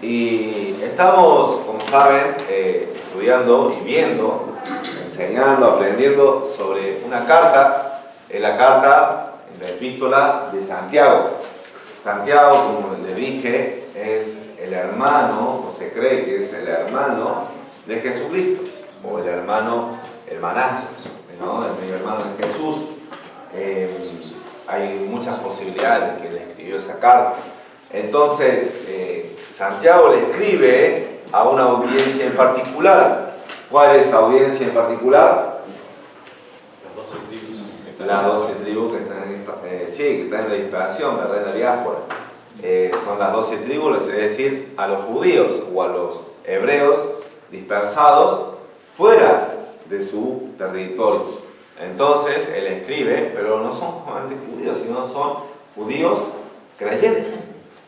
Y estamos, como saben, estudiando y viendo, enseñando, aprendiendo sobre una carta, la epístola de Santiago. Santiago, como le dije, es el hermano, o se cree que es el hermano de Jesucristo, o el hermanastro, ¿no? El medio hermano de Jesús. Hay muchas posibilidades de que él escribió esa carta. Entonces, Santiago le escribe a una audiencia en particular. ¿Cuál es esa audiencia en particular? Las 12 tribus que están en la dispersión, ¿verdad? En la diáspora. Son las 12 tribus, es decir, a los judíos o a los hebreos dispersados fuera de su territorio. Entonces, él escribe, pero no son solamente judíos, sino son judíos creyentes,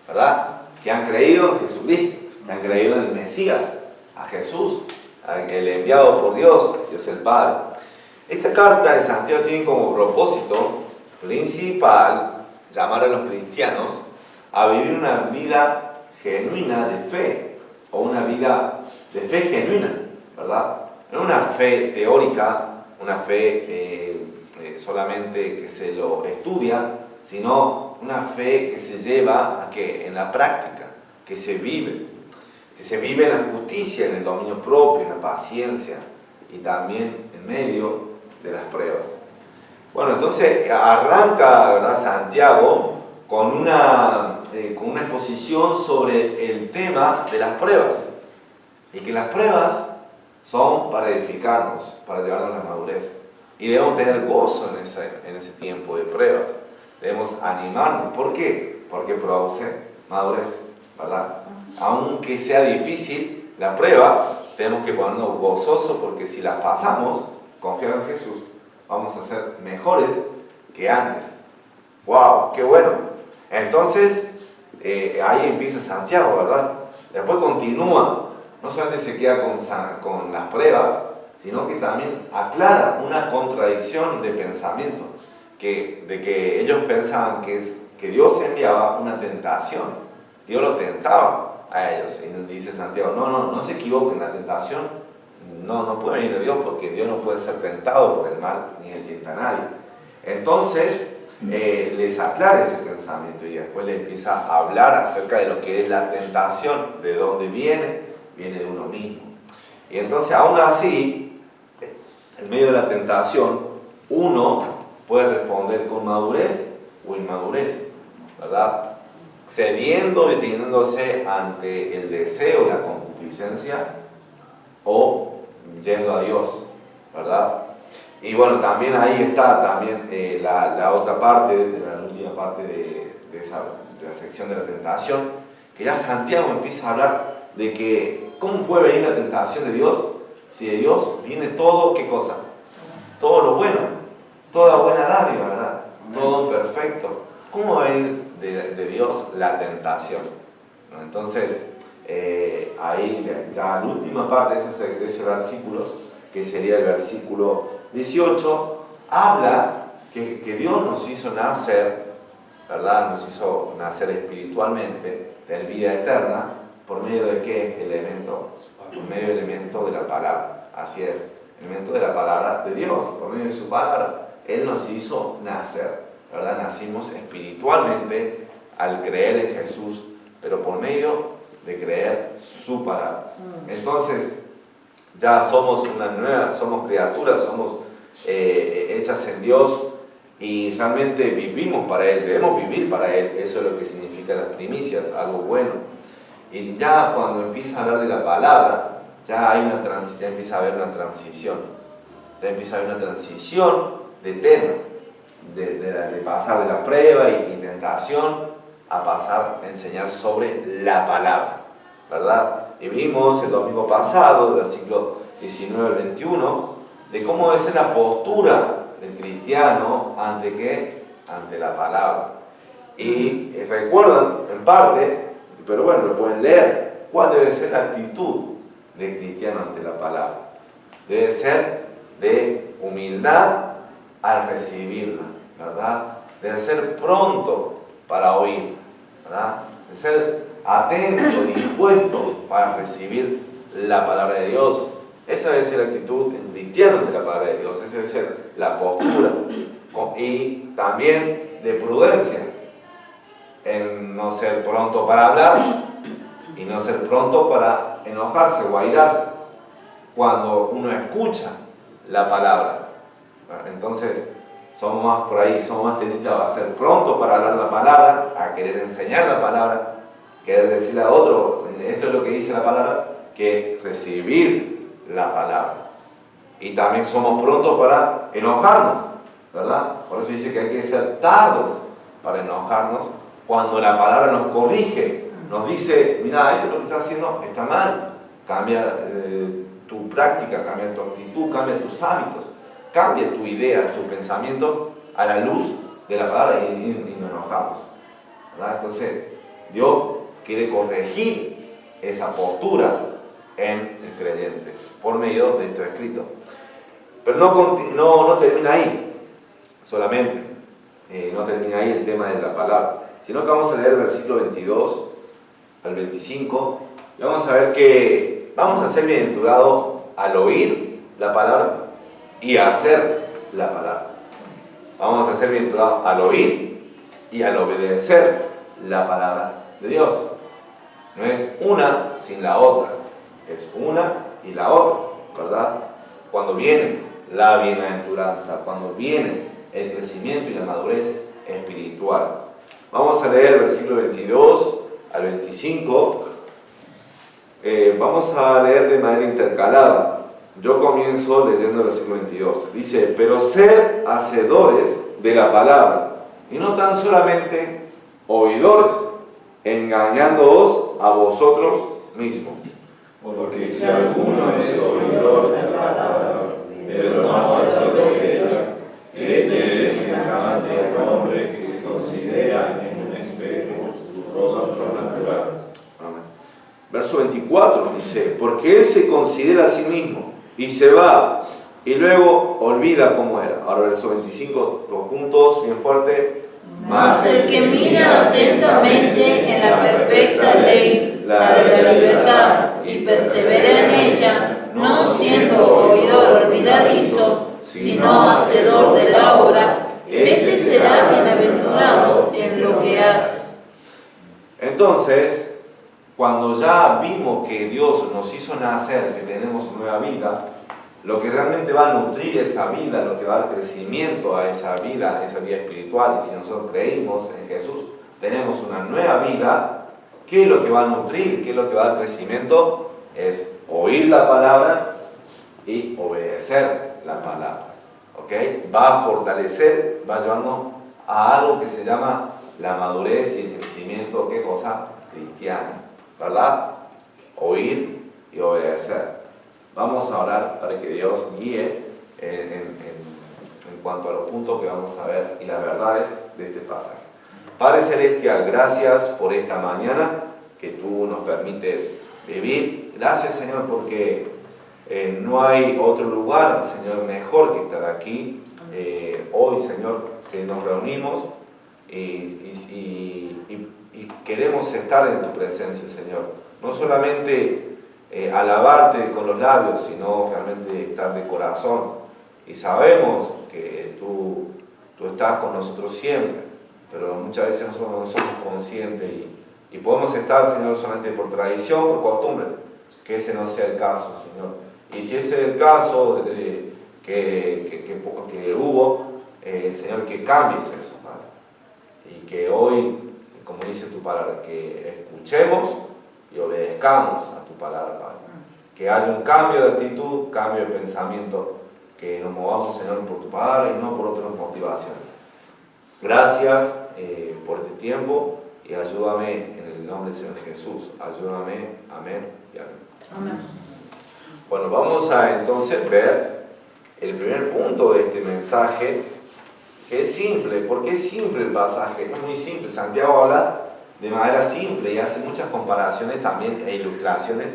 ¿verdad? Que han creído en Jesucristo, que han creído en el Mesías, a Jesús, el enviado por Dios el Padre. Esta carta de Santiago tiene como propósito principal llamar a los cristianos a vivir una vida genuina de fe, o una vida de fe genuina, ¿verdad? No una fe teórica, una fe solamente que se lo estudia, sino una fe que se lleva a que en la práctica, que se vive en la justicia, en el dominio propio, en la paciencia y también en medio de las pruebas. Bueno, entonces arranca, ¿verdad?, Santiago con una exposición sobre el tema de las pruebas, y que las pruebas son para edificarnos, para llevarnos a la madurez, y debemos tener gozo en ese tiempo de pruebas. Debemos animarnos. ¿Por qué? Porque produce madurez, ¿verdad? Aunque sea difícil la prueba, tenemos que ponernos gozosos, porque si la pasamos, confiando en Jesús, vamos a ser mejores que antes. ¡Wow! ¡Qué bueno! Entonces, ahí empieza Santiago, ¿verdad? Después continúa. No solamente se queda con las pruebas, sino que también aclara una contradicción de pensamiento. De que ellos pensaban que Dios enviaba una tentación. Dios lo tentaba a ellos. Y dice Santiago, no se equivoquen, la tentación no puede venir de Dios, porque Dios no puede ser tentado por el mal, ni él tienta a nadie. Entonces, les aclara ese pensamiento, y después les empieza a hablar acerca de lo que es la tentación, de dónde viene de uno mismo. Y entonces, aún así, en medio de la tentación, uno puede responder con madurez o inmadurez, ¿verdad? Cediendo y rindiéndose ante el deseo y la concupiscencia, o yendo a Dios, ¿verdad? Y bueno, también ahí está también la otra parte, la última parte de la sección de la tentación, que ya Santiago empieza a hablar de que cómo puede venir la tentación de Dios, si de Dios viene todo, ¿qué cosa? Todo lo bueno, toda buena dádiva, ¿verdad? Todo perfecto. ¿Cómo va a venir de Dios la tentación? ¿No? Entonces, ahí ya la última parte de ese versículo, que sería el versículo 18, habla que Dios nos hizo nacer, ¿verdad? Nos hizo nacer espiritualmente, tener vida eterna, ¿por medio de qué elemento? Por medio del elemento de la palabra. Así es, el elemento de la palabra de Dios, por medio de su palabra. Él nos hizo nacer, ¿verdad? Nacimos espiritualmente al creer en Jesús, pero por medio de creer su palabra. Entonces, ya somos somos criaturas, somos hechas en Dios, y realmente vivimos para Él, debemos vivir para Él. Eso es lo que significa las primicias, algo bueno. Y ya cuando empieza a hablar de la palabra, ya empieza a haber una transición. Ya empieza a haber una transición de tema, de pasar de la prueba y tentación a pasar a enseñar sobre la palabra, ¿verdad? Y vimos el domingo pasado, versículo 19 al 21, de cómo es la postura del cristiano ante la palabra. Y recuerdan en parte, pero bueno, lo pueden leer, cuál debe ser la actitud del cristiano ante la palabra. Debe ser de humildad al recibirla, ¿verdad? Debe ser pronto para oír, ¿verdad? De ser atento, dispuesto para recibir la palabra de Dios. Esa debe ser la actitud cristiana ante la palabra de Dios, esa debe ser la postura. Y también de prudencia, en no ser pronto para hablar y no ser pronto para enojarse o airarse cuando uno escucha la palabra. Entonces, somos más por ahí, somos más tendientes a ser pronto para hablar la palabra, a querer enseñar la palabra, querer decirle a otro, esto es lo que dice la palabra, que recibir la palabra. Y también somos prontos para enojarnos, ¿verdad? Por eso dice que hay que ser tardos para enojarnos cuando la palabra nos corrige, nos dice, mira, esto lo que estás haciendo está mal, cambia tu práctica, cambia tu actitud, cambia tus hábitos, cambia tu idea, tus pensamientos a la luz de la palabra y nos enojamos, ¿verdad? Entonces, Dios quiere corregir esa postura en el creyente por medio de estos escritos. Pero no termina ahí solamente, no termina ahí el tema de la palabra, sino que vamos a leer el versículo 22 al 25 y vamos a ver que vamos a ser bienaventurados al oír la palabra y a hacer la palabra. Vamos a ser bienaventurados al oír y al obedecer la palabra de Dios. No es una sin la otra, es una y la otra, ¿verdad? Cuando viene la bienaventuranza, cuando viene el crecimiento y la madurez espiritual. Vamos a leer el versículo 22 al 25. Vamos a leer de manera intercalada. Yo comienzo leyendo el versículo 22. Dice, pero sed hacedores de la palabra, y no tan solamente oidores, engañándoos a vosotros mismos. Porque si alguno es oidor de la palabra, pero no hacedor de ella, este es semejante al hombre que se considera en un espejo su rostro natural. Amén. Verso 24 dice, porque él se considera a sí mismo y se va y luego olvida cómo era. Ahora verso 25, todos juntos, bien fuerte. Mas el que mira atentamente en la perfecta ley, la de la libertad, y persevera en ella, no siendo oidor olvidadizo, sino hacedor de la obra, este será bienaventurado en lo que hace. Entonces, cuando ya vimos que Dios nos hizo nacer, que tenemos nueva vida, lo que realmente va a nutrir esa vida, lo que va a dar crecimiento a esa vida espiritual, y si nosotros creímos en Jesús, tenemos una nueva vida, ¿qué es lo que va a nutrir? ¿Qué es lo que va a dar crecimiento? Es oír la palabra y obedecer la palabra. ¿Ok? Va a fortalecer, va a llevarnos a algo que se llama la madurez y el crecimiento, ¿qué cosa? Cristiana, ¿verdad? Oír y obedecer. Vamos a orar para que Dios guíe en cuanto a los puntos que vamos a ver y las verdades de este pasaje. Padre Celestial, gracias por esta mañana que tú nos permites vivir. Gracias, Señor, porque no hay otro lugar, Señor, mejor que estar aquí. Hoy, Señor, que nos reunimos y queremos estar en tu presencia, Señor. No solamente alabarte con los labios, sino realmente estar de corazón. Y sabemos que tú estás con nosotros siempre, pero muchas veces nosotros no somos conscientes y podemos estar, Señor, solamente por tradición, por costumbre, que ese no sea el caso, Señor. Y si ese es el caso que hubo, Señor, que cambies eso, Padre. Y que hoy, como dice tu palabra, que escuchemos y obedezcamos a tu palabra, Padre. Que haya un cambio de actitud, cambio de pensamiento, que nos movamos, Señor, por tu palabra y no por otras motivaciones. Gracias por este tiempo y ayúdame en el nombre del Señor Jesús. Ayúdame, amén y amén. Amén. Bueno, vamos a entonces ver el primer punto de este mensaje, que es simple. ¿Por qué es simple el pasaje? Es muy simple. Santiago habla de manera simple y hace muchas comparaciones también e ilustraciones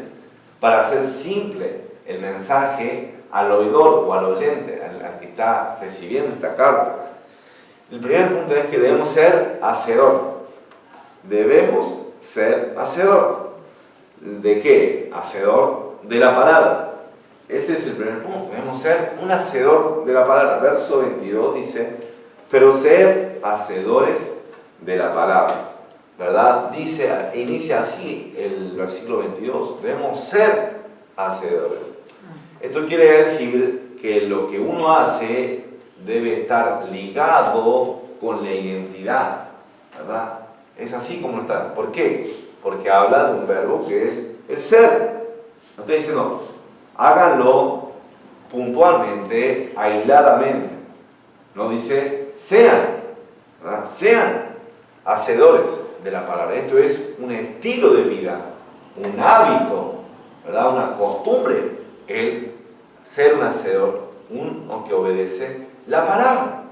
para hacer simple el mensaje al oidor o al oyente, al que está recibiendo esta carta. El primer punto es que debemos ser hacedor. Debemos ser hacedor. ¿De qué? Hacedor de la palabra. Ese es el primer punto. Debemos ser un hacedor de la palabra. Verso 22 dice, pero sed hacedores de la palabra. ¿Verdad? Inicia así el versículo 22. Debemos ser hacedores. Esto quiere decir que lo que uno hace debe estar ligado con la identidad. ¿Verdad? Es así como está. ¿Por qué? Porque habla de un verbo que es el ser. No estoy diciendo, háganlo puntualmente, aisladamente. No dice, sean, ¿verdad? Sean hacedores de la palabra. Esto es un estilo de vida, un hábito, ¿verdad? Una costumbre, el ser un hacedor, uno que obedece la palabra.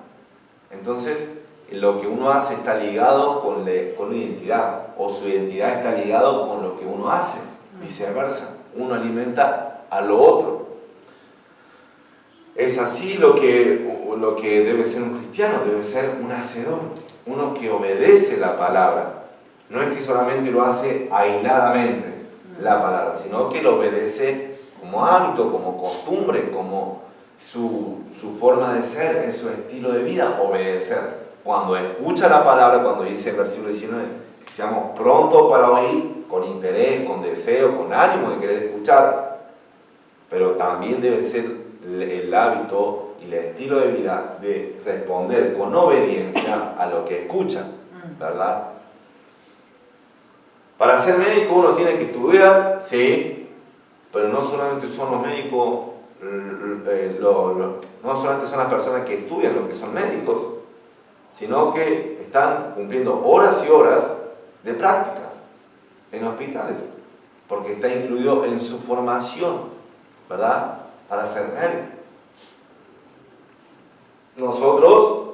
Entonces, lo que uno hace está ligado con la identidad, o su identidad está ligado con lo que uno hace, viceversa. Uno alimenta a lo otro. Es así lo que debe ser un cristiano, debe ser un hacedor, uno que obedece la palabra. No es que solamente lo hace aisladamente la palabra, sino que lo obedece como hábito, como costumbre, como su forma de ser, es su estilo de vida, obedecer. Cuando escucha la palabra, cuando dice el versículo 19, que seamos prontos para oír, con interés, con deseo, con ánimo de querer escuchar, pero también debe ser el hábito y el estilo de vida de responder con obediencia a lo que escucha, ¿verdad? Para ser médico uno tiene que estudiar, sí, pero no solamente son los médicos, no solamente son las personas que estudian lo que son médicos, sino que están cumpliendo horas y horas de prácticas en hospitales, porque está incluido en su formación, ¿verdad? Para ser médico. Nosotros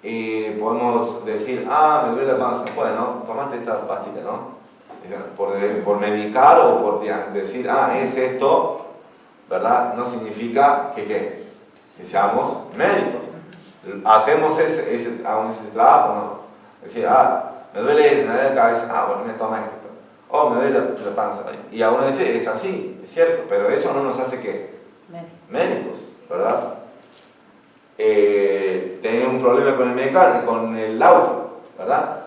podemos decir, me duele la panza, bueno, tomaste esta pastilla, ¿no? Por medicar o por decir, es esto, ¿verdad? No significa que seamos médicos. Hacemos ese trabajo, ¿no? Decir, me duele la cabeza, bueno, me toma esto. Me duele la panza. Y a uno dice, es así, es cierto, pero eso no nos hace que médicos, ¿verdad? Tenía un problema con el mecánico, con el auto, ¿verdad?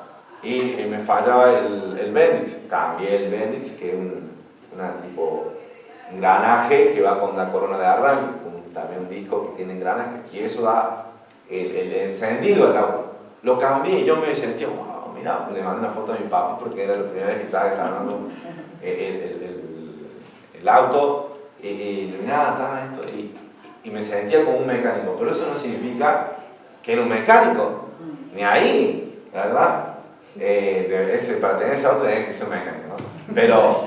Y me fallaba el Bendix. Cambié el Bendix, que es un engranaje que va con la corona de arranque, también un disco que tiene engranaje, y eso da el encendido del auto. Lo cambié y yo me sentía, wow, mira, le mandé una foto a mi papá porque era la primera vez que estaba desarmando el auto, y mirá, esto, y me sentía como un mecánico, pero eso no significa que era un mecánico, ni ahí, ¿verdad? Para tener ese auto tenés que ser un mecánico, ¿no?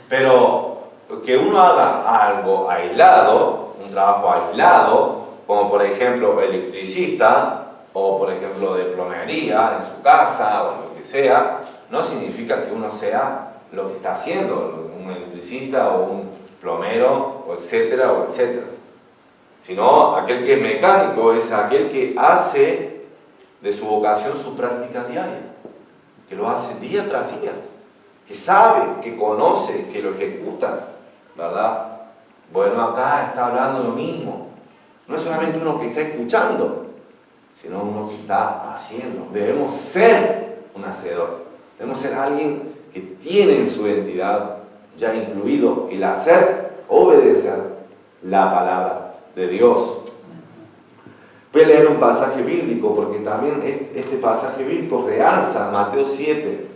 Pero que uno haga algo aislado, un trabajo aislado, como por ejemplo electricista, o por ejemplo de plomería en su casa, o lo que sea, no significa que uno sea lo que está haciendo, un electricista o un plomero, o etcétera, sino aquel que es mecánico es aquel que hace de su vocación su práctica diaria, que lo hace día tras día, que sabe, que conoce, que lo ejecuta, ¿verdad? Bueno, acá está hablando lo mismo. No es solamente uno que está escuchando, sino uno que está haciendo. Debemos ser un hacedor. Debemos ser alguien que tiene en su identidad ya incluido el hacer, obedecer la palabra de Dios. Voy a leer un pasaje bíblico porque también este pasaje bíblico realza Mateo 7,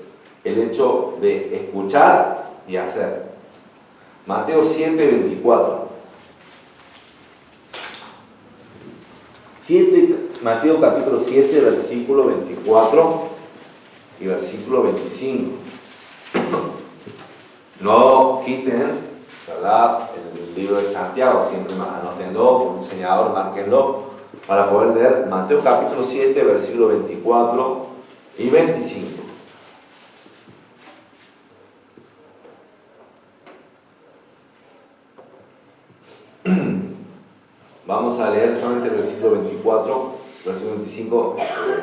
el hecho de escuchar y hacer. Mateo 7, 24. Mateo capítulo 7, versículo 24 y versículo 25. No quiten, ¿verdad?, el libro de Santiago, siempre anótenlo con un señalador, márquenlo, para poder leer Mateo capítulo 7, versículo 24 y 25. Vamos a leer solamente el versículo 24, versículo 25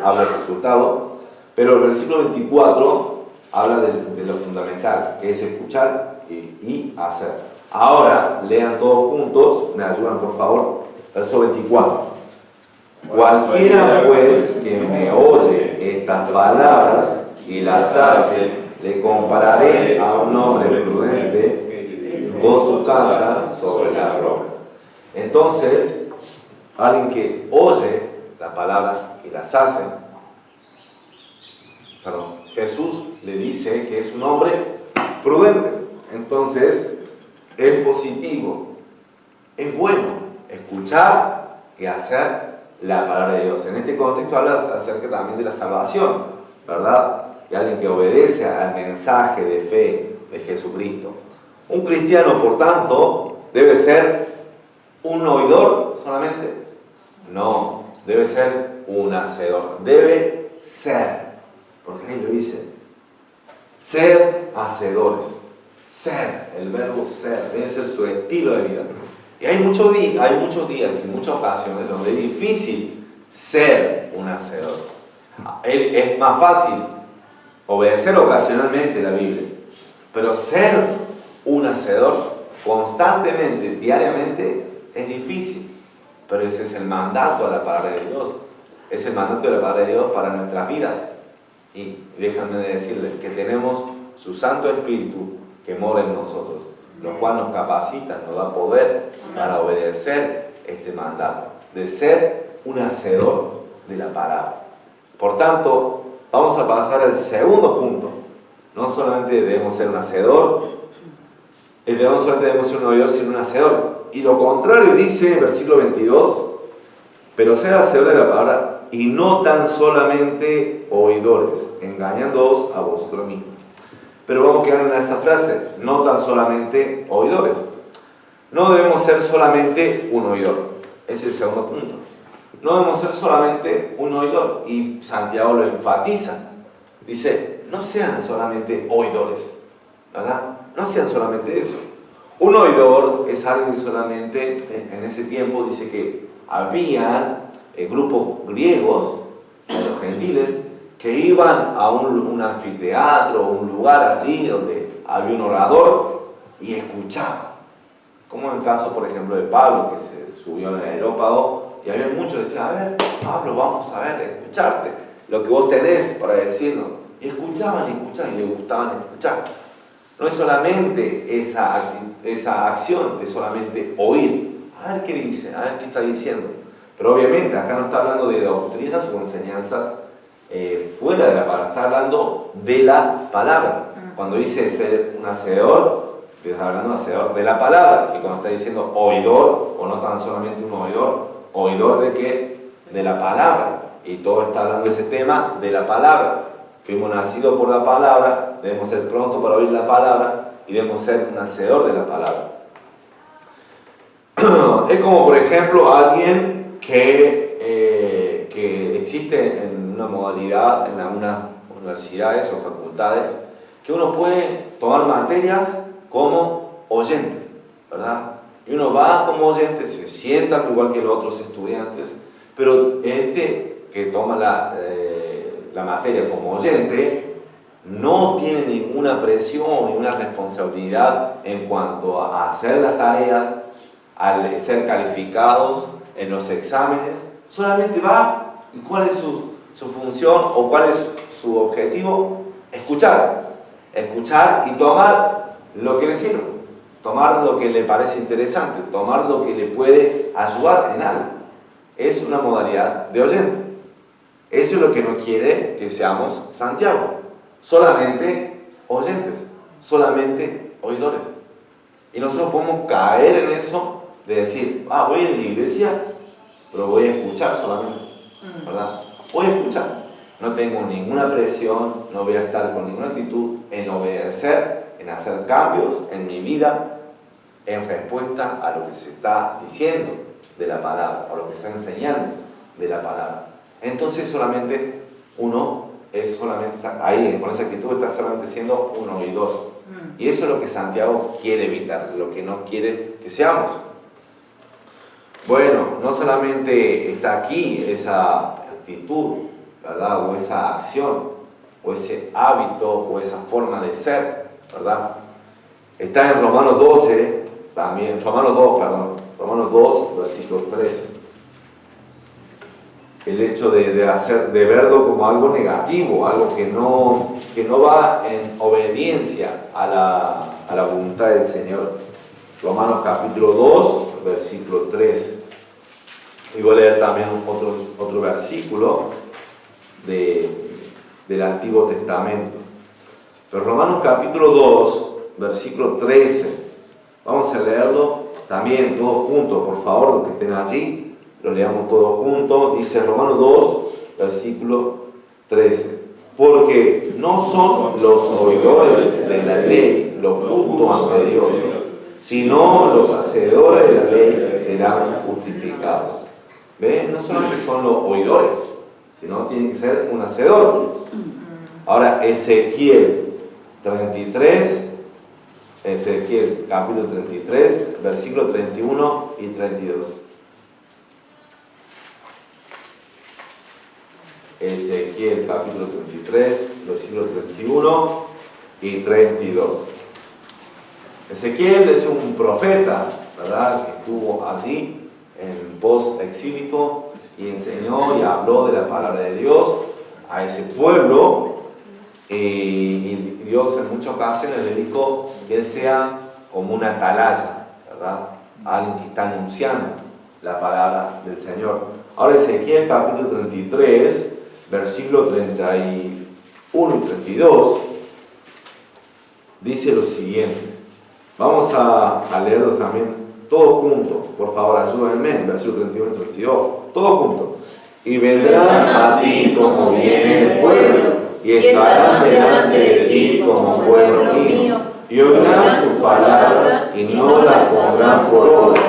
habla del resultado. Pero el versículo 24 habla de lo fundamental, que es escuchar y hacer. Ahora, lean todos juntos, me ayudan por favor, verso 24. Cualquiera pues que me oye estas palabras y las hace, le compararé a un hombre prudente con su casa sobre la roca. Entonces, alguien que oye la palabra y las hace, Jesús le dice que es un hombre prudente. Entonces, es positivo, es bueno escuchar y hacer la palabra de Dios. En este contexto habla acerca también de la salvación, ¿verdad? Y alguien que obedece al mensaje de fe de Jesucristo. Un cristiano, por tanto, debe ser un oidor solamente. No, debe ser un hacedor. Debe ser, porque ahí lo dice, ser hacedores. Ser, el verbo ser, debe ser su estilo de vida. Y hay muchos días y muchas ocasiones donde es difícil ser un hacedor. Es más fácil obedecer ocasionalmente la Biblia, pero ser un hacedor constantemente, diariamente, es difícil. Pero ese es el mandato de la palabra de Dios. Es el mandato de la palabra de Dios para nuestras vidas. Y déjenme decirles que tenemos su Santo Espíritu que mora en nosotros, lo cual nos capacita, nos da poder para obedecer este mandato, de ser un hacedor de la palabra. Por tanto, vamos a pasar al segundo punto. No solamente debemos ser un hacedor, no solamente debemos ser un oidor, sino un hacedor. Y lo contrario dice en versículo 22, pero sed hacedor de la palabra y no tan solamente oidores, engañándoos a vosotros mismos. Pero vamos a quedar en esa frase, no tan solamente oidores. No debemos ser solamente un oidor. Ese es el segundo punto. No debemos ser solamente un oidor. Y Santiago lo enfatiza. Dice, no sean solamente oidores, ¿verdad? No sean solamente eso. Un oidor es alguien solamente, en ese tiempo dice que habían grupos griegos, o sea, los gentiles, que iban a un anfiteatro, un lugar allí donde había un orador y escuchaban. Como en el caso, por ejemplo, de Pablo, que se subió en el aerópago y había muchos que decían, a ver, Pablo, vamos a ver, escucharte, lo que vos tenés para decirnos. Y escuchaban y les gustaban escuchar. No es solamente esa acción, es solamente oír. A ver qué dice, a ver qué está diciendo. Pero obviamente acá no está hablando de doctrinas o enseñanzas fuera de la palabra, está hablando de la palabra. Cuando dice ser un hacedor, está hablando de hacedor de la palabra. Y cuando está diciendo oidor, o no tan solamente un oidor de qué? De la palabra. Y todo está hablando de ese tema de la palabra. Fuimos nacidos por la palabra, debemos ser prontos para oír la palabra y debemos ser un hacedor de la palabra. Es como, por ejemplo, alguien que existe en una modalidad, en algunas universidades o facultades, que uno puede tomar materias como oyente, ¿verdad? Y uno va como oyente, se sienta igual que los otros estudiantes, pero que toma la materia como oyente no tiene ninguna presión, ninguna responsabilidad en cuanto a hacer las tareas, al ser calificados en los exámenes. Solamente va, ¿y cuál es su función o cuál es su objetivo? Escuchar y tomar lo que le sirve, tomar lo que le parece interesante, tomar lo que le puede ayudar en algo. Es una modalidad de oyente. Eso es lo que nos quiere que seamos Santiago. Solamente oyentes, solamente oidores. Y nosotros podemos caer en eso de decir, voy a la iglesia, pero voy a escuchar solamente, ¿verdad? Voy a escuchar. No tengo ninguna presión, no voy a estar con ninguna actitud en obedecer, en hacer cambios en mi vida en respuesta a lo que se está diciendo de la palabra, o lo que se está enseñando de la palabra. Entonces solamente uno es solamente ahí, con esa actitud está solamente siendo un oidor. Y eso es lo que Santiago quiere evitar, lo que no quiere que seamos. Bueno, no solamente está aquí esa actitud, ¿verdad? O esa acción o ese hábito o esa forma de ser, ¿verdad? Está en Romanos 12, también, Romanos 2, versículo 13. El hecho de verlo como algo negativo, algo que no va en obediencia a la voluntad del Señor. Romanos capítulo 2, versículo 13. Y voy a leer también otro versículo del Antiguo Testamento. Pero Romanos capítulo 2, versículo 13. Vamos a leerlo también todos juntos, por favor, los que estén allí. Lo leamos todos juntos. Dice Romanos 2, versículo 13. Porque no son los oidores de la ley los justos ante Dios, sino los hacedores de la ley serán justificados. ¿Ven? No solamente son los oidores, sino tiene que ser un hacedor. Ahora, Ezequiel capítulo 33, versículo 31 y 32. Ezequiel capítulo 33, versículo 31 y 32. Ezequiel es un profeta, ¿verdad?, que estuvo allí en post-exílico y enseñó y habló de la palabra de Dios a ese pueblo, y Dios en muchas ocasiones le dijo que él sea como una atalaya, ¿verdad?, alguien que está anunciando la palabra del Señor. Ahora Ezequiel capítulo 33, versículo 31 y 32, dice lo siguiente. Vamos a leerlo también todos juntos. Por favor, ayúdenme, versículo 31 y 32. Todos juntos. Y vendrán a ti como viene el pueblo, y estarán delante de ti como pueblo mío, y oirán tus palabras y no las pondrán por obra.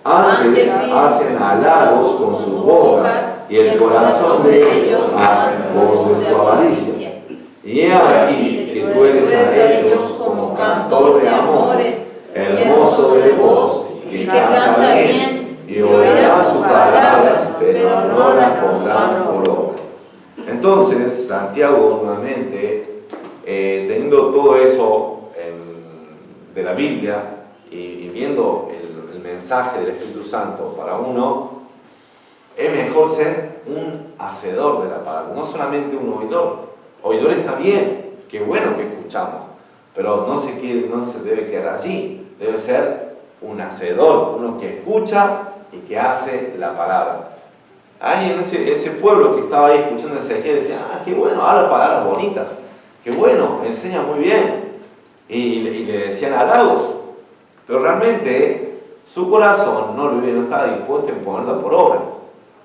Antes hacen halagos con sus bocas, y el corazón de ellos a voz de su avaricia. Y he aquí que tú eres a ellos como cantor de amores, hermoso de voz, que canta bien, y oirán tus palabras, pero no las pondrán por obra. Entonces, Santiago nuevamente, teniendo todo eso de la Biblia y viendo el mensaje del Espíritu Santo para uno, es mejor ser un hacedor de la palabra, no solamente un oidor. Oidor está bien, qué bueno que escuchamos, pero no se debe quedar allí, debe ser un hacedor, uno que escucha y que hace la palabra. Ahí en ese pueblo que estaba ahí escuchando a Ezequiel decía, qué bueno, habla palabras bonitas, qué bueno, enseña muy bien, y le decían halagos, pero realmente su corazón no estaba dispuesto a ponerlo por obra.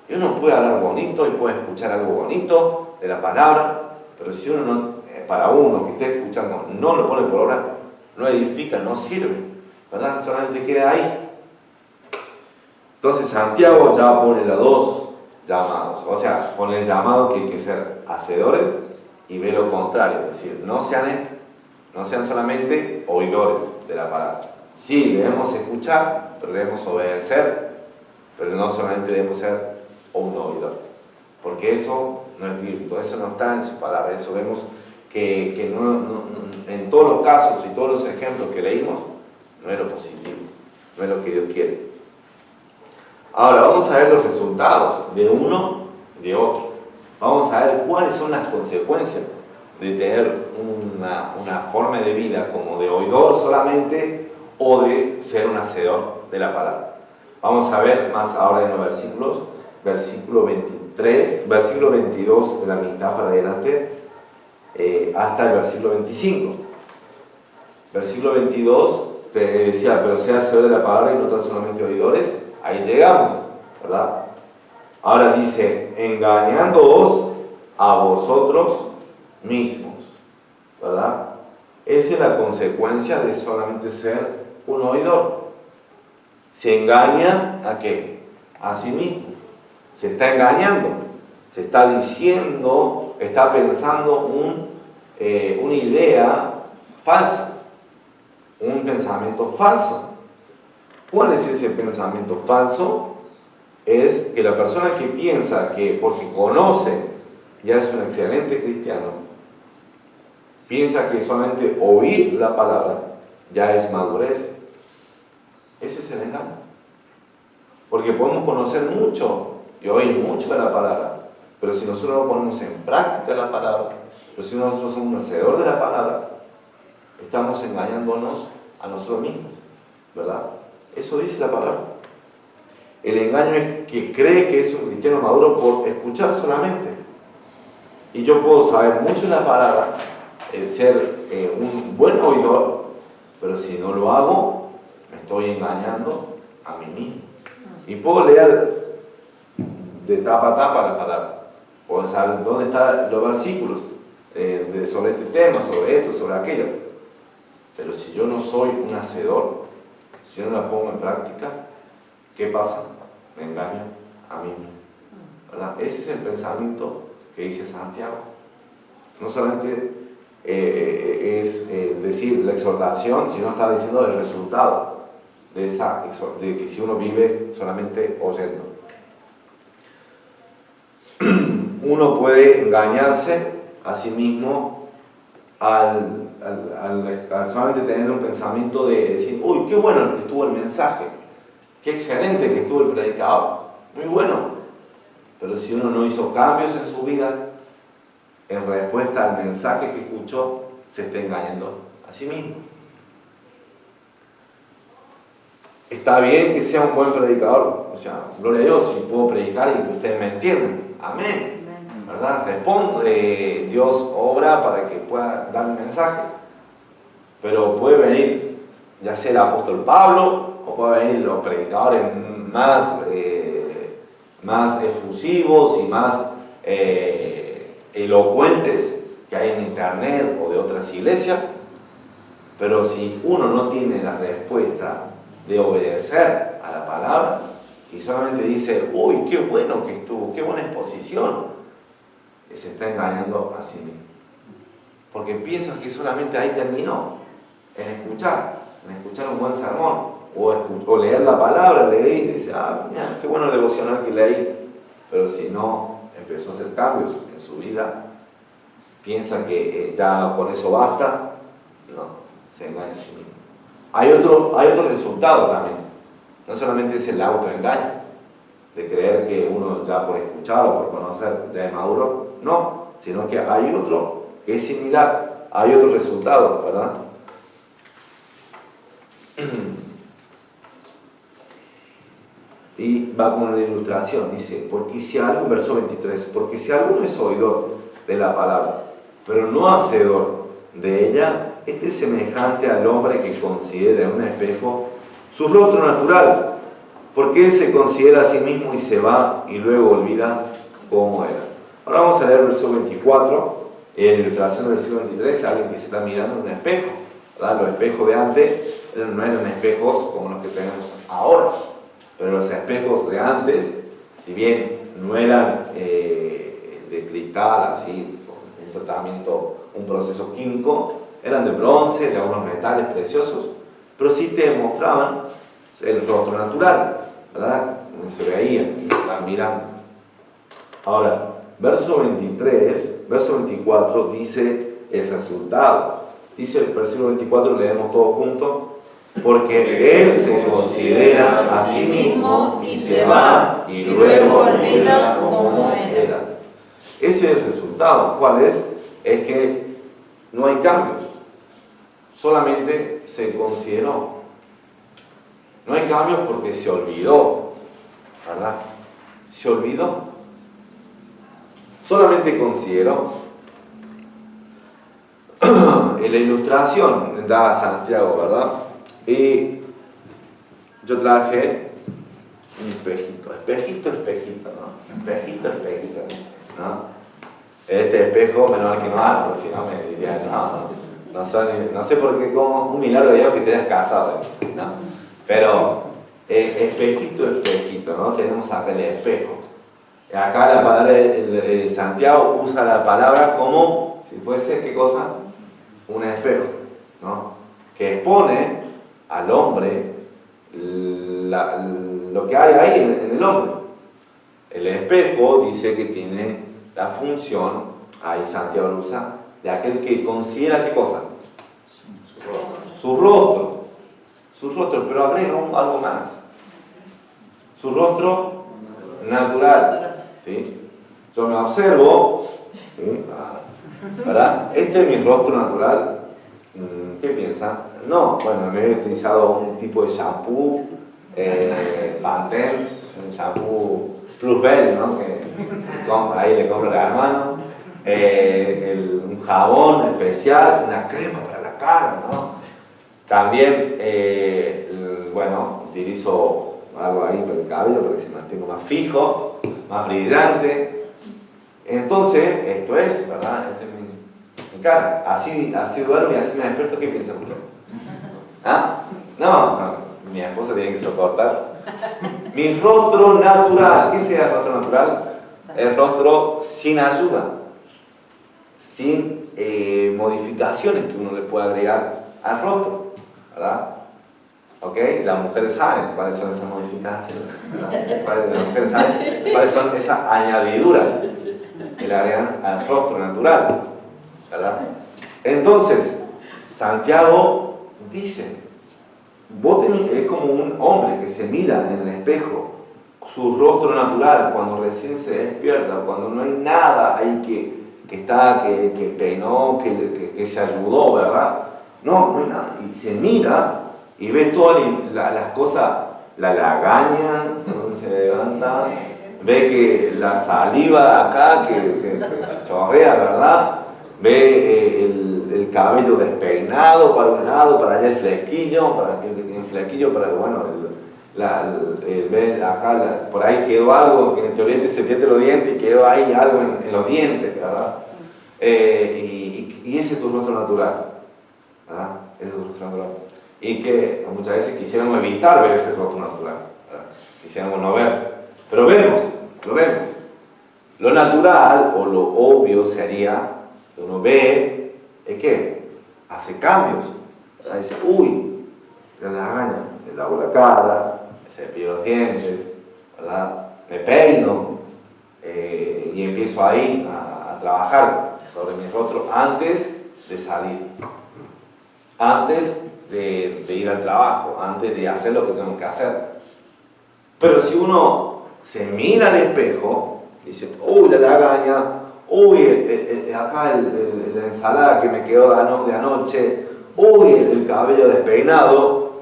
Y uno puede hablar bonito y puede escuchar algo bonito de la palabra, pero si para uno que esté escuchando no lo pone por obra, no edifica, no sirve, ¿verdad? Solamente queda ahí. Entonces Santiago ya pone los dos llamados, o sea, pone el llamado que hay que ser hacedores, y ve lo contrario, es decir, no sean solamente oidores de la palabra. Sí, debemos escuchar, pero debemos obedecer, pero no solamente debemos ser un oidor, porque eso no es bíblico, eso no está en su palabra. Eso vemos que en todos los casos y todos los ejemplos que leímos, no es lo positivo, no es lo que Dios quiere. Ahora vamos a ver los resultados de uno y de otro. Vamos a ver cuáles son las consecuencias de tener una forma de vida como de oidor solamente, o de ser un hacedor de la palabra. Vamos a ver más ahora en los versículos, versículo 23, versículo 22 de la mitad para adelante, hasta el versículo 25. Versículo 22 decía, pero sea hacedor de la palabra y no tan solamente oidores. Ahí llegamos, ¿verdad? Ahora dice, engañándoos a vosotros mismos, ¿verdad? Esa es la consecuencia de solamente ser un oidor. Se engaña ¿a qué? A sí mismo. Se está engañando, se está diciendo, está pensando una idea falsa, un pensamiento falso. ¿Cuál es ese pensamiento falso? Es que la persona que piensa que porque conoce ya es un excelente cristiano, piensa que solamente oír la palabra ya es madurez. Ese es el engaño. Porque podemos conocer mucho y oír mucho de la palabra, pero si nosotros no ponemos en práctica la palabra, pero si nosotros somos un hacedor de la palabra, estamos engañándonos a nosotros mismos, ¿verdad? Eso dice la palabra. El engaño es que cree que es un cristiano maduro por escuchar solamente. Y yo puedo saber mucho de la palabra, ser un buen oidor, pero si no lo hago, me estoy engañando a mí mismo. Y puedo leer de tapa a tapa la palabra, puedo saber dónde están los versículos sobre este tema, sobre esto, sobre aquello. Pero si yo no soy un hacedor, si yo no la pongo en práctica, ¿qué pasa? Me engaño a mí mismo, ¿verdad? Ese es el pensamiento que dice Santiago. No solamente es decir la exhortación, sino está diciendo el resultado de que si uno vive solamente oyendo. Uno puede engañarse a sí mismo al solamente tener un pensamiento de decir, uy, qué bueno que estuvo el mensaje, qué excelente que estuvo el predicador, muy bueno. Pero si uno no hizo cambios en su vida, en respuesta al mensaje que escuchó, se está engañando a sí mismo. Está bien que sea un buen predicador, o sea, gloria a Dios, si puedo predicar y que ustedes me entienden, amén, ¿verdad? Responde, Dios obra para que pueda dar mi mensaje, pero puede venir ya sea el apóstol Pablo, o puede venir los predicadores más efusivos y más elocuentes que hay en internet o de otras iglesias, pero si uno no tiene la respuesta de obedecer a la palabra y solamente dice, uy, qué bueno que estuvo, qué buena exposición, se está engañando a sí mismo, porque piensa que solamente ahí terminó, en escuchar un buen sermón o leer la palabra, leí y dice, mira, qué bueno el devocional que leí, pero si no empezó a hacer cambios en su vida, piensa que ya con eso basta, no, se engaña a sí mismo. Hay otro resultado también, no solamente es el autoengaño, de creer que uno ya por escuchar o por conocer ya es maduro, no, sino que hay otro que es similar, hay otro resultado, ¿verdad? Y va con una ilustración, dice, verso 23, porque si alguno es oidor de la palabra, pero no hacedor de ella, este es semejante al hombre que considera en un espejo su rostro natural, porque él se considera a sí mismo y se va y luego olvida cómo era. Ahora vamos a leer el verso 24, en la ilustración del versículo 23, alguien que se está mirando en un espejo, ¿verdad? Los espejos de antes no eran espejos como los que tenemos ahora, pero los espejos de antes, si bien no eran de cristal, así, con un tratamiento, un proceso químico, eran de bronce, de algunos metales preciosos, pero sí te mostraban el rostro natural, ¿verdad? Como se veía, estaban mirando. Ahora, verso 24 dice el resultado. Dice el versículo 24, leemos todos juntos, porque él se considera a sí mismo y se va y luego olvida cómo era. Ese es el resultado. ¿Cuál es? Es que no hay cambios, solamente se consideró. No hay cambios porque se olvidó, ¿verdad? Se olvidó. Solamente consideró. En la ilustración da Santiago, ¿verdad? Y yo traje un espejito, ¿no? Espejito, ¿no? Este espejo, menos mal que no hay, si no me diría, no sé por qué, como un milagro de Dios que te hayas casado, ¿no? Pero espejito, ¿no? Tenemos acá el espejo. Acá la palabra de Santiago usa la palabra como si fuese, ¿qué cosa? Un espejo, ¿no? Que expone al hombre lo que hay ahí en el hombre. El espejo dice que tiene la función, ahí Santiago lo usa, de aquel que considera ¿qué cosa? Su rostro. Su rostro, pero agrega algo más. Su rostro natural. ¿Sí? Yo me observo, ¿sí? ¿Verdad? Este es mi rostro natural. ¿Qué piensan? No, bueno, me he utilizado un tipo de shampoo, Pantene, un shampoo Plus Bell, ¿no? Ahí le compro al hermano, un jabón especial, una crema para la cara, ¿no? También, bueno, utilizo algo ahí para el cabello para que se mantenga más fijo, más brillante. Entonces, esto es, ¿verdad? Este es mi cara. Así duermo y así me despierto. ¿Qué piensan ustedes? ¿Ah? No, mi esposa tiene que soportar. Mi rostro natural. ¿Qué sería el rostro natural? El rostro sin ayuda, sin modificaciones que uno le pueda agregar al rostro, ¿verdad? ¿Ok? Las mujeres saben cuáles son esas modificaciones, ¿verdad? Las mujeres saben cuáles son esas añadiduras que le agregan al rostro natural, ¿verdad? Entonces, Santiago dice, vos es como un hombre que se mira en el espejo, su rostro natural, cuando recién se despierta, cuando no hay nada ahí que peinó, que se ayudó, ¿verdad? No hay nada. Y se mira y ve todas las cosas, la lagaña, donde se levanta, ve que la saliva acá, que se chorrea, ¿verdad? Ve el cabello despeinado para un lado, para allá el flequillo, bueno, ve acá, por ahí quedó algo, que en teoría se pierde los dientes y quedó ahí algo en los dientes, ¿verdad? Y ese es tu rostro natural, ¿verdad? Ese es tu rostro natural. Y que muchas veces quisiéramos evitar ver ese rostro natural, ¿verdad? Quisiéramos no ver, pero lo vemos. Lo natural o lo obvio sería, que uno ve, es que hace cambios, ¿verdad? Dice, uy, la lagaña, me lavo la cara, me cepillo los dientes, ¿verdad? Me peino y empiezo ahí a trabajar sobre mi rostro antes de salir, antes de ir al trabajo, antes de hacer lo que tengo que hacer. Pero si uno se mira al espejo, dice, uy, la lagaña, uy, acá la ensalada que me quedó de anoche, uy, el cabello despeinado,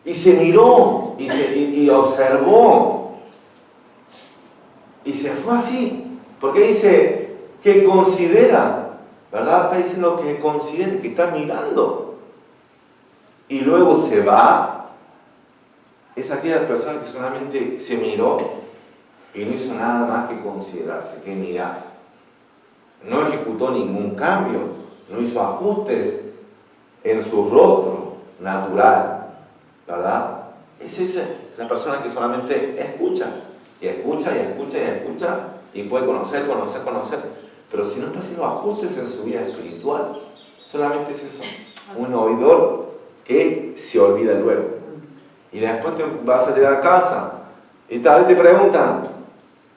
y se miró, y observó, y se fue así, porque dice que considera, ¿verdad? Está diciendo que considera, que está mirando, y luego se va. Es aquella persona que solamente se miró y no hizo nada más que considerarse, que mirarse. No ejecutó ningún cambio, no hizo ajustes en su rostro natural, ¿verdad? Es esa la persona que solamente escucha, y escucha, y escucha, y escucha, y puede conocer, pero si no está haciendo ajustes en su vida espiritual, solamente es eso, un oidor que se olvida luego. Y después te vas a llegar a casa y tal vez te preguntan,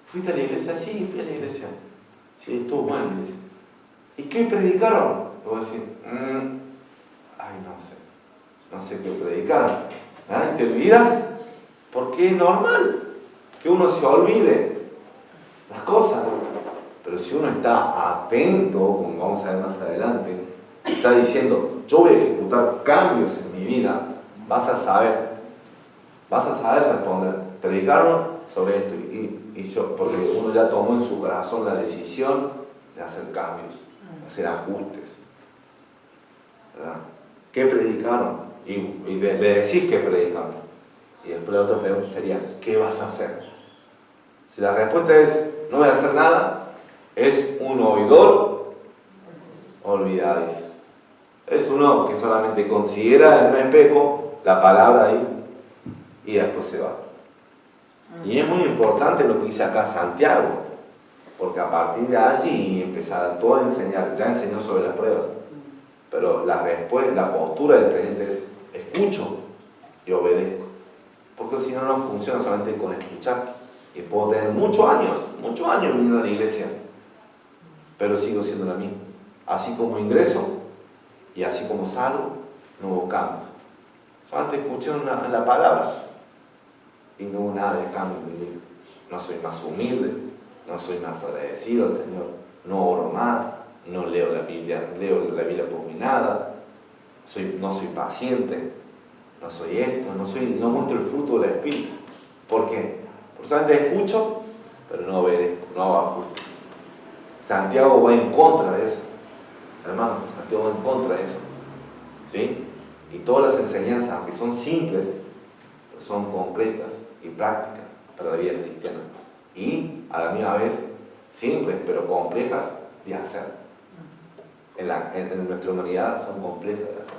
¿fuiste a la iglesia? Sí, fui a la iglesia. Sí, estuvo buena la iglesia. ¿Y qué predicaron? Te voy a decir, no sé qué predicaron. ¿Ah? ¿Y te olvidas? Porque es normal que uno se olvide las cosas. Pero si uno está atento, como vamos a ver más adelante, y está diciendo, yo voy a ejecutar cambios en mi vida, vas a saber responder. Predicaron sobre esto y yo, porque uno ya tomó en su corazón la decisión de hacer cambios, de hacer ajustes, ¿verdad? ¿Qué predicaron? Y le decís que predicaron. Y después la otra pregunta sería, ¿qué vas a hacer? Si la respuesta es, no voy a hacer nada, es un oidor olvidadizo. Es uno que solamente considera en un espejo la palabra ahí y después se va. Y es muy importante lo que dice acá Santiago, porque a partir de allí empezará todo a enseñar. Ya enseñó sobre las pruebas, pero la postura del creyente es escucho y obedezco, porque si no, no funciona solamente con escuchar. Y puedo tener muchos años viniendo a la iglesia, pero sigo siendo la misma. así como ingreso y así como salgo, no hubo cambio. Antes escuché la palabra y no hubo nada de cambio en mi vida. No soy más humilde, no soy más agradecido al Señor, no oro más, no leo la Biblia por mi nada, no soy paciente, no soy esto, no muestro el fruto del Espíritu. ¿Por qué? Porque solamente escucho, pero no obedezco, no hago ajustes. Santiago va en contra de eso. Hermano, Santiago va en contra de eso. ¿Sí? Y todas las enseñanzas, aunque son simples, son concretas y prácticas para la vida cristiana. Y a la misma vez, simples pero complejas de hacer. En nuestra humanidad son complejas de hacer.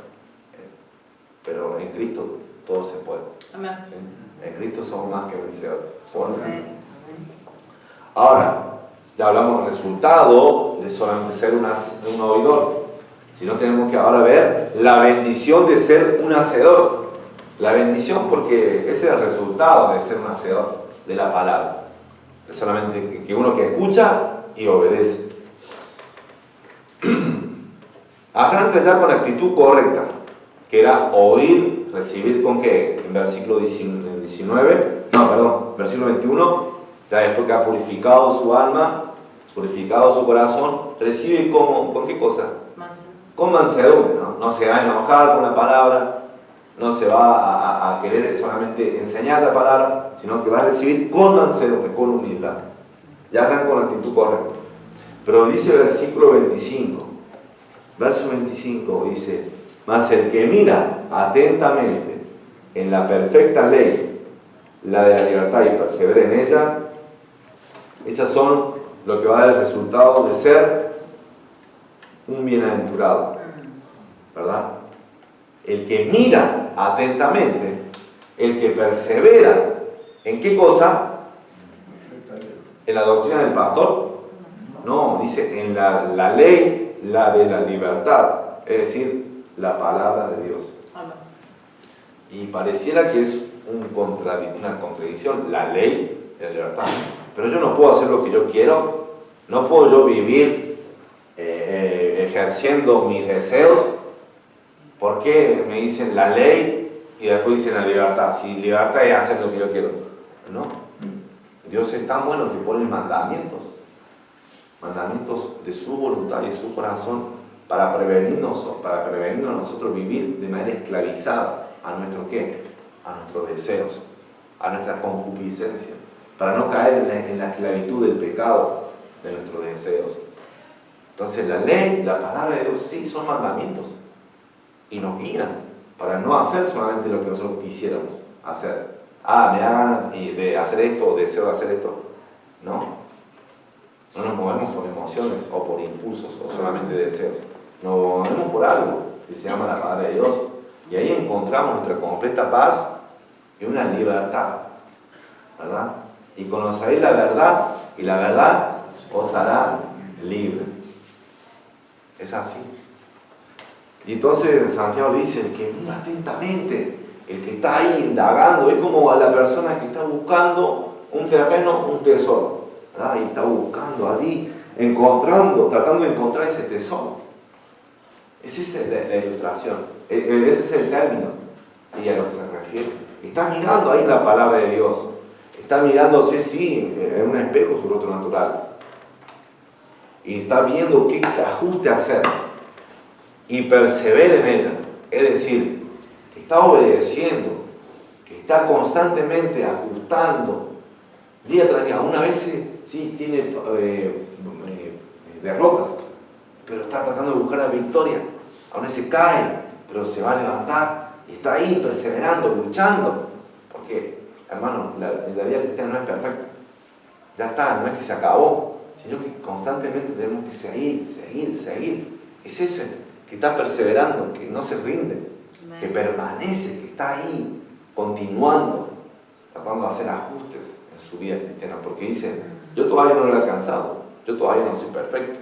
Pero en Cristo todo se puede. Amén. ¿Sí? En Cristo somos más que vencedores. Ahora, ya hablamos del resultado de solamente ser un oidor, sino tenemos que ahora ver la bendición de ser un hacedor. La bendición, porque ese es el resultado de ser un hacedor de la palabra. Es solamente que uno que escucha y obedece. Arranca ya con la actitud correcta, que era oír, recibir con qué. En versículo 21, ya después que ha purificado su alma, purificado su corazón, recibe ¿con qué cosa? Con mansedumbre, ¿no? No se va a enojar con la palabra, no se va a querer solamente enseñar la palabra, sino que va a recibir con mansedumbre, con humildad. Ya arranca con la actitud correcta. Pero dice el versículo 25, verso 25, dice: mas el que mira atentamente en la perfecta ley, la de la libertad, y persevera en ella, esas son lo que va a dar el resultado de ser un bienaventurado, ¿verdad? El que mira atentamente, el que persevera, ¿en qué cosa? ¿En la doctrina del pastor? No, dice en la ley, la de la libertad, es decir, la palabra de Dios. Y pareciera que es una contradicción, la ley de la libertad. Pero yo no puedo hacer lo que yo quiero, no puedo yo vivir ejerciendo mis deseos. ¿Por qué me dicen la ley y después dicen la libertad? Si libertad es hacer lo que yo quiero. No, Dios es tan bueno que pone mandamientos de su voluntad y de su corazón para prevenirnos a nosotros vivir de manera esclavizada a nuestro ¿qué? A nuestros deseos, a nuestra concupiscencia, para no caer en la esclavitud del pecado de nuestros deseos. Entonces la ley, la palabra de Dios, sí, son mandamientos y nos guían para no hacer solamente lo que nosotros quisiéramos hacer. Me da ganas de hacer esto, o deseo de hacer esto. No nos movemos por emociones o por impulsos o solamente deseos. Nos movemos por algo que se llama la palabra de Dios, y ahí encontramos nuestra completa paz y una libertad, ¿verdad? Y conoceréis la verdad, y la verdad os hará libre. Es así. Y entonces Santiago le dice: el que mira atentamente, el que está ahí indagando, es como a la persona que está buscando un terreno, un tesoro, ¿verdad? Y está buscando allí, tratando de encontrar ese tesoro. Esa es la ilustración, ese es el término y a lo que se refiere. Está mirando ahí la palabra de Dios, está mirándose, sí, en un espejo su rostro natural, y está viendo qué ajuste hacer y persevera en ella. Es decir, que está obedeciendo, que está constantemente ajustando día tras día. Una vez sí tiene derrotas, pero está tratando de buscar la victoria. A veces se cae, pero se va a levantar y está ahí perseverando, luchando. Porque, hermano, la vida cristiana no es perfecta. Ya está, no es que se acabó, sino que constantemente tenemos que seguir. Es ese que está perseverando, que no se rinde, que permanece, que está ahí, continuando, tratando de hacer ajustes en su vida cristiana. Porque dice: yo todavía no lo he alcanzado, yo todavía no soy perfecto.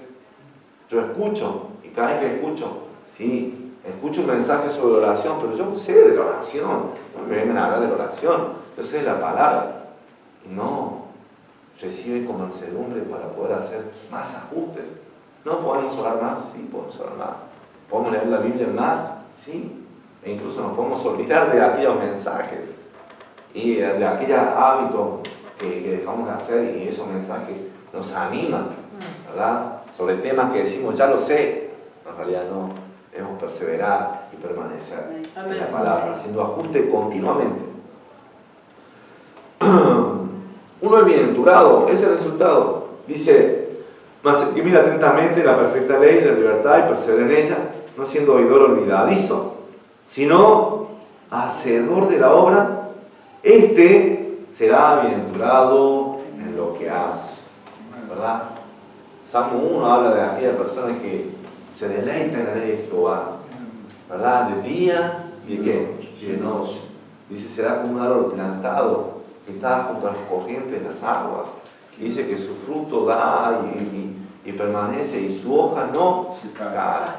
Yo escucho, y cada vez que escucho, sí, escucho un mensaje sobre la oración, pero yo sé de la oración, no me vengan a hablar de la oración, yo sé de la palabra. Y no, recibe con mansedumbre para poder hacer más ajustes ¿No podemos orar más? Sí, podemos orar más. ¿Podemos leer la Biblia más? Sí. E incluso nos podemos olvidar de aquellos mensajes y de aquellos hábitos que dejamos de hacer, y esos mensajes nos animan, ¿verdad? Sobre temas que decimos, ya lo sé. En realidad no, debemos perseverar y permanecer en la palabra, haciendo ajuste continuamente. Uno es bienaventurado, ese es el resultado. Dice, mas el que mira atentamente la perfecta ley de la libertad y persevera en ella, no siendo oidor olvidadizo, sino hacedor de la obra, este será bienaventurado en lo que hace. ¿Verdad? Salmo 1 habla de aquella persona que se deleita en la ley de Jehová, ¿verdad? De día y de qué? Y de noche. Dice, será como un árbol plantado que está junto a las corrientes de las aguas. Dice que su fruto da y permanece, y su hoja no cae.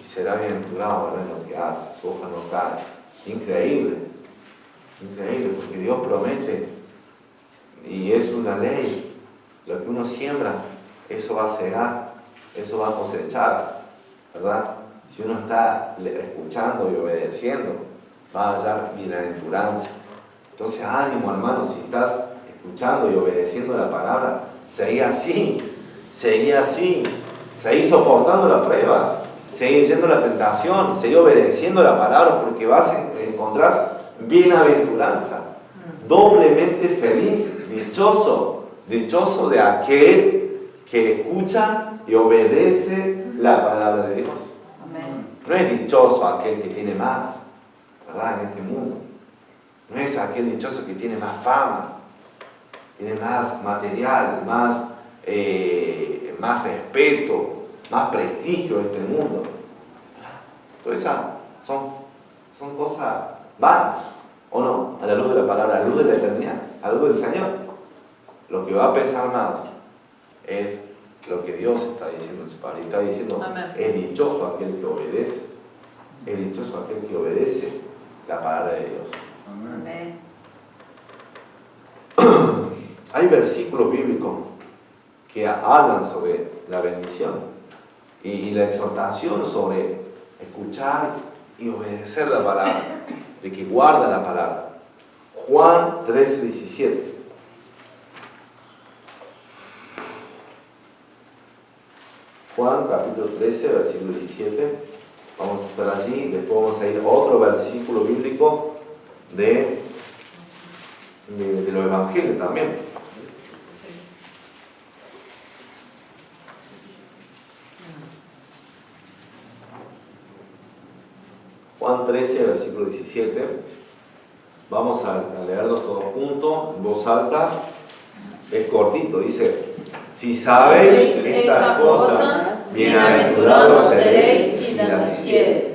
Y será bienaventurado, ¿verdad? En lo que hace, su hoja no cae. Increíble, increíble, porque Dios promete, y es una ley. Lo que uno siembra, eso va a cegar, eso va a cosechar, ¿verdad? Si uno está escuchando y obedeciendo, va a hallar bienaventuranza. Entonces, ánimo, hermano, si estás escuchando y obedeciendo la palabra, seguí así, seguí soportando la prueba, seguí yendo a la tentación, seguí obedeciendo la palabra, porque encontrás bienaventuranza, doblemente feliz, dichoso de aquel que escucha y obedece la palabra de Dios. Amén. No es dichoso aquel que tiene más, ¿verdad? En este mundo. No es aquel dichoso que tiene más fama, tiene más material, más respeto, más prestigio en este mundo. Todas esas son cosas vanas, ¿o no? A la luz de la palabra, a la luz de la eternidad, a la luz del Señor. Lo que va a pesar más es lo que Dios está diciendo en su palabra. Está diciendo, amén, es dichoso aquel que obedece. Es dichoso aquel que obedece la palabra de Dios. amén. Hay versículos bíblicos que hablan sobre la bendición y la exhortación sobre escuchar y obedecer la palabra, de que guarda la palabra. Juan 13:17. Juan capítulo 13, versículo 17. Vamos a estar allí, después vamos a ir a otro versículo bíblico de los evangelios también. Juan 13, versículo 17. Vamos a leerlos todos juntos, en voz alta. Es cortito, dice: si sabéis estas cosas, bienaventurados seréis si las hiciereis.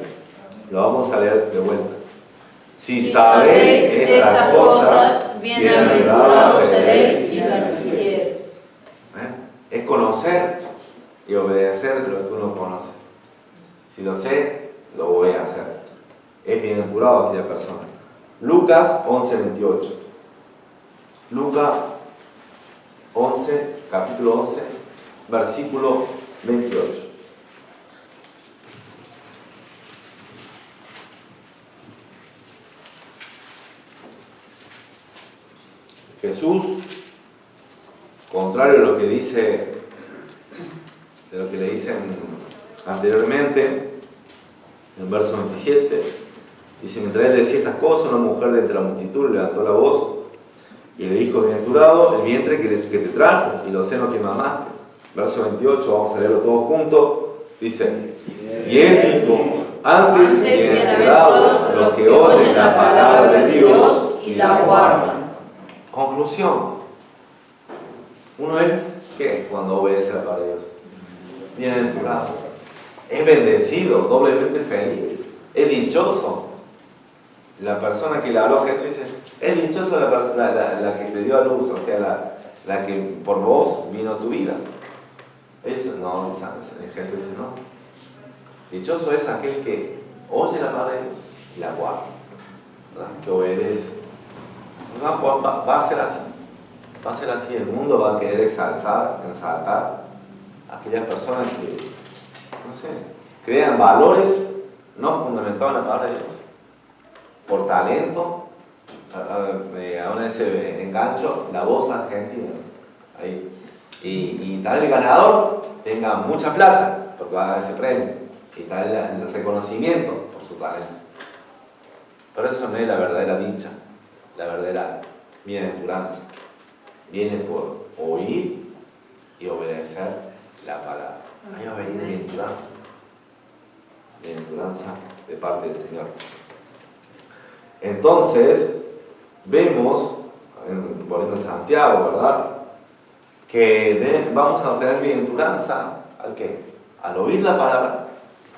Lo vamos a leer de vuelta. Si sabéis estas cosas, bienaventurados seréis si las hiciereis. Es conocer y obedecer lo que uno conoce. Si lo sé, lo voy a hacer. Es bienaventurado aquella persona. Lucas 11:28. Lucas 11, capítulo 11, versículo 28. Jesús, contrario a lo que le dicen anteriormente, en verso 27, dice: mientras él decía estas cosas, una mujer de entre la multitud le levantó la voz y le dijo: bienaventurado el vientre que te trajo y los senos que mamaste. Verso 28, vamos a leerlo todos juntos. Dice: y él dijo: antes bienaventurados los que oyen la palabra de Dios y la guardan. Conclusión: uno es, ¿qué? Cuando obedece la palabra de Dios, bienaventurado, es bendecido, doblemente feliz, es dichoso. La persona que le habló a Jesús dice: es dichoso la que te dio a luz, o sea, la que por vos vino a tu vida. Eso no, Jesús dice: no. Dichoso es aquel que oye la palabra de Dios y la guarda, ¿verdad? Que obedece. Va a ser así. Va a ser así. El mundo va a querer exaltar aquellas personas que, no sé, crean valores no fundamentados en la palabra de Dios. Por talento, aún ese engancho, la voz argentina. Ahí. Y tal el ganador tenga mucha plata, porque va a dar ese premio. Y tal el reconocimiento por su talento. Pero eso no es la verdadera dicha, la verdadera bienaventuranza. Viene por oír y obedecer la palabra. Ahí va a venir bienaventuranza. Bienaventuranza de parte del Señor. Entonces, vemos, volviendo a Santiago, ¿verdad? Que vamos a obtener bienaventuranza ¿al qué? Al oír la palabra,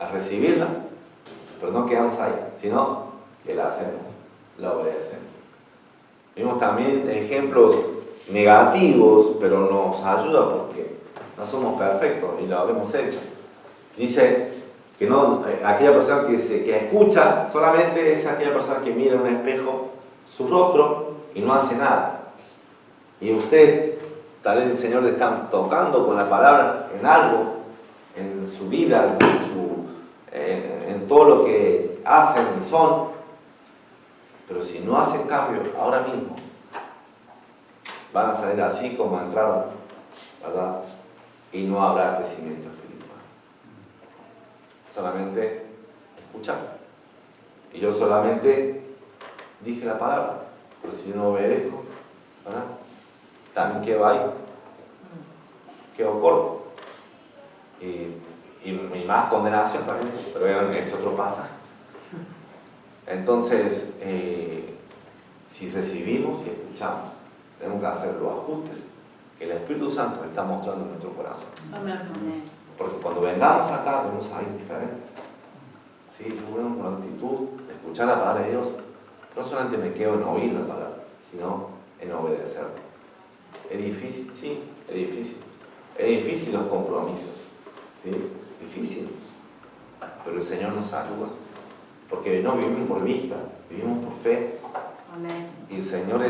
al recibirla, pero no quedamos ahí, sino que la hacemos, la obedecemos. Vimos también ejemplos negativos, pero nos ayuda porque no somos perfectos y lo habremos hecho. Dice que no, aquella persona que escucha solamente es aquella persona que mira en un espejo su rostro y no hace nada. Y usted, tal vez el Señor le está tocando con la palabra en algo, en su vida, en todo lo que hacen y son, pero si no hacen cambio ahora mismo, van a salir así como entraron, ¿verdad? Y no habrá crecimiento espiritual. Solamente escuchar. Y yo solamente dije la palabra, pero si yo no obedezco, ¿verdad? También quedo ahí, quedo corto. Y más condenación también, pero es otro pasaje. Entonces, si recibimos y escuchamos, tenemos que hacer los ajustes que el Espíritu Santo está mostrando en nuestro corazón. Amén. Porque cuando vengamos acá, vamos a ir diferentes. ¿Sí? Tuvimos una actitud de escuchar la palabra de Dios. No solamente me quedo en oír la palabra, sino en obedecer. ¿Es difícil? Sí, es difícil. Es difícil los compromisos. ¿Sí? Difícil. Pero el Señor nos ayuda. Porque no vivimos por vista, vivimos por fe. Amén. Y el Señor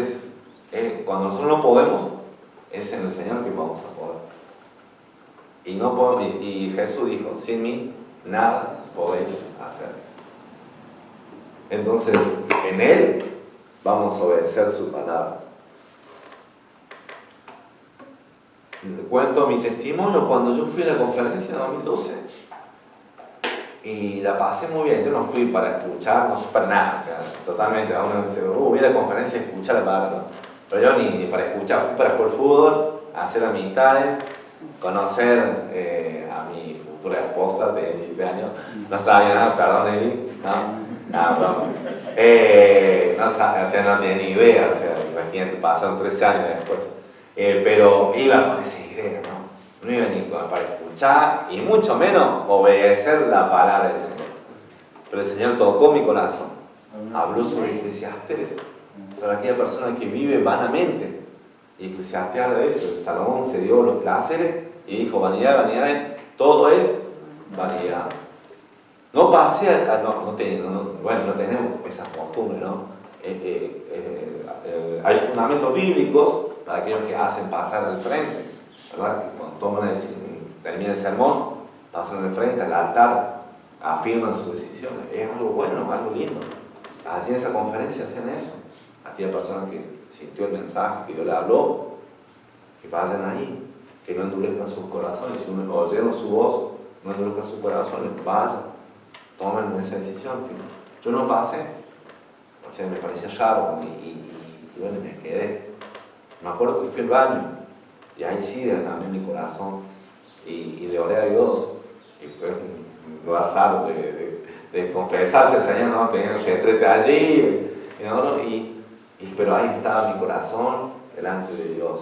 cuando nosotros no podemos, es en el Señor que vamos a poder. Y, no podemos, y Jesús dijo, sin mí nada podéis hacer. Entonces, en Él vamos a obedecer su palabra. Cuento mi testimonio cuando yo fui a la conferencia en 2012 y la pasé muy bien. Yo no fui para escuchar, no fui para nada, o sea, totalmente. A uno dice, voy a la conferencia y escuchar la palabra, ¿no? Pero yo ni para escuchar, fui para jugar fútbol, hacer amistades, conocer a mi futura esposa de 17 años. No sabía nada, perdón, Eli, no, broma. No sabía, o sea, no tenía ni idea, o sea, imagínate, pasaron 13 años después. Pero iba con esa idea, ¿no? No iba ni para escuchar y mucho menos obedecer la palabra del Señor. Pero el Señor tocó mi corazón, habló sobre Eclesiastés, sobre aquella persona que vive vanamente. Y Eclesiastés a veces, Salomón se dio los placeres y dijo, vanidad, vanidad, todo es vanidad. No pasé, no tenemos esa costumbre, ¿no? Hay fundamentos bíblicos para aquellos que hacen pasar al frente, ¿verdad? Que cuando termina el sermón, pasan al frente, al altar, afirman sus decisiones. Es algo bueno, algo lindo. Allí en esa conferencia hacían eso. Aquella persona que sintió el mensaje, que Dios le habló, que vayan ahí, que no endurezcan sus corazones. Si oyeron su voz, no endurezcan sus corazones, vayan, tomen esa decisión. Yo no pasé, o sea, me parecía raro y bueno, me quedé. Me acuerdo que fui al baño y ahí sí derramé mi corazón y le oré a Dios. Y fue un lugar raro de confesarse al Señor, ¿no? Tenía el retrete allí, pero ahí estaba mi corazón delante de Dios.